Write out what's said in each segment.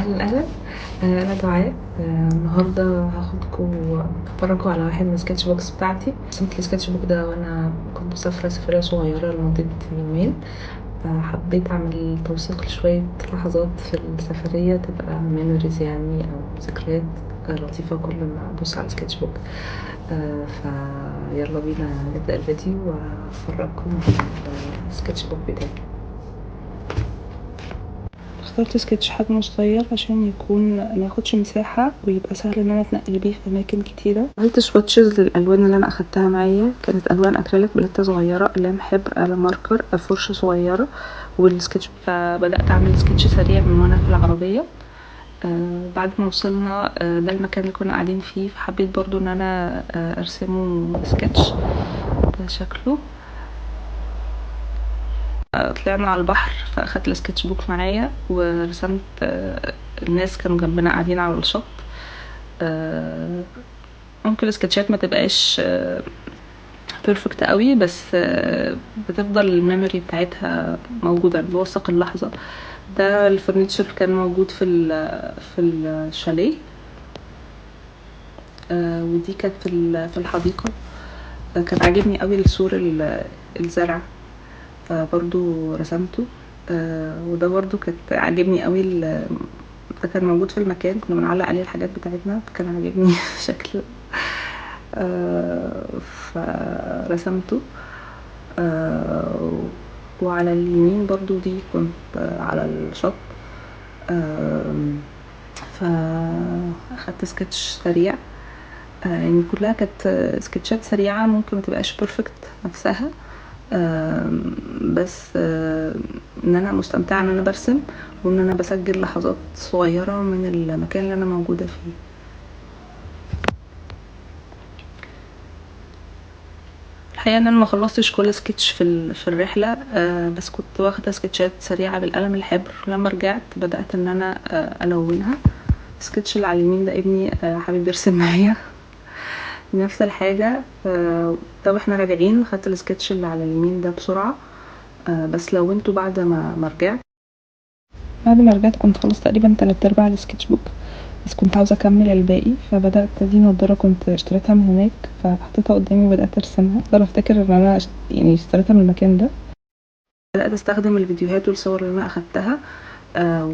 أهلا. أنا دعاء. النهاردة هفرجكوا على واحد من السكتش بوكس بتاعتي. رسمت السكتش بوك ده وأنا كنت مسافرة سفرية صغيرة لمدة يومين، فحبيت أعمل توثيق لشوية لحظات في السفرية تبقى ميموريز يعني أو ذكريات لطيفة كل ما أبص على السكتش بوك. فيلا بينا نبدأ الفيديو وأفرجكم السكتش بوك بتاعي. اخترت سكتش حجمه صغير عشان يكون ما ياخدش مساحة ويبقى سهل ان انا اتنقل بيه في اماكن كتيرة. عملت سواتشز للالوان اللي انا اخدتها معايا، كانت الوان اكريليك بلتة صغيرة، اقلام حبر، قلم ماركر، فرشة صغيرة والسكتش. فبدأت اعمل سكتش سريع من وانا في العربية. بعد ما وصلنا ده المكان اللي كنا قاعدين فيه، فحبيت برضو ان انا ارسمه سكتش. ده شكله. طلعنا على البحر فاخدت السكتش بوك معايا ورسمت الناس كانوا جنبنا قاعدين على الشط. ممكن السكتشات ما تبقاش بيرفكت قوي، بس بتفضل الميموري بتاعتها موجوده، بوثق اللحظه. ده الفرنيتشر كان موجود في الشاليه. ودي كانت في الحديقه. كان عاجبني قوي السور الزرع، برضو رسمته. وده برضو كانت عاجبني قوي ده كان موجود في المكان، كنا بنعلق عليه الحاجات بتاعتنا، فكان عاجبني شكله. فرسمته. وعلى اليمين برضو دي كنت على الشط. فاخدت سكتش سريع. يعني كلها كانت سكتشات سريعة، ممكن متبقاش بيرفكت نفسها، بس ان انا مستمتعة ان انا برسم وان انا بسجل لحظات صغيرة من المكان اللي انا موجودة فيه. الحقيقة ان انا ما خلصتش كل سكتش في الرحلة، بس كنت واخدة سكتشات سريعة بالقلم الحبر. لما رجعت بدأت ان انا الونها. السكتش اللي على اليمين ده ابني حابب يرسم معايا نفس الحاجة. طب احنا راجعين خدت السكتش اللي على اليمين ده بسرعة، بس لونته بعد ما رجعت. كنت خلصت تقريبا 3/4 السكتش بوك، بس كنت عاوزة اكمل الباقي. فبدأت دي نضارة كنت اشتريتها من هناك، فحطيتها قدامي وبدأت ارسمها. اقدر افتكر ان انا يعني اشتريتها من المكان ده. بدأت استخدم الفيديوهات والصور اللي انا اخدتها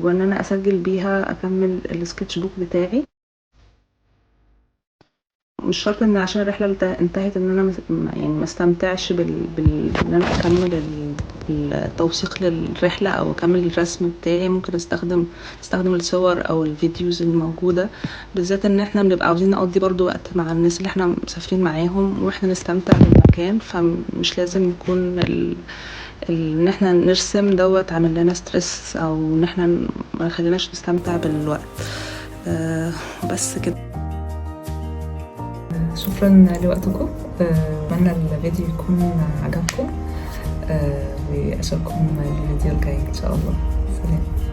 وان انا اسجل بيها اكمل السكتش بوك بتاعي. مش شرط ان عشان الرحله انتهت ان انا يعني ما استمتعش ان انا اكمل التوثيق للرحله او اكمل الرسم بتاعي. ممكن استخدم الصور او الفيديوز الموجوده، بالذات ان احنا بنبقى عاوزين نقضي برضو وقت مع الناس اللي احنا مسافرين معاهم واحنا نستمتع بالمكان. فمش لازم يكون ان احنا نرسم دوت عامل لنا ستريس او ان احنا ما يخليناش نستمتع بالوقت. بس كده. شكرا لوقتكم. اتمنى الفيديو يكون عجبكم، واشوفكم الفيديو الجاي ان شاء الله. سلام.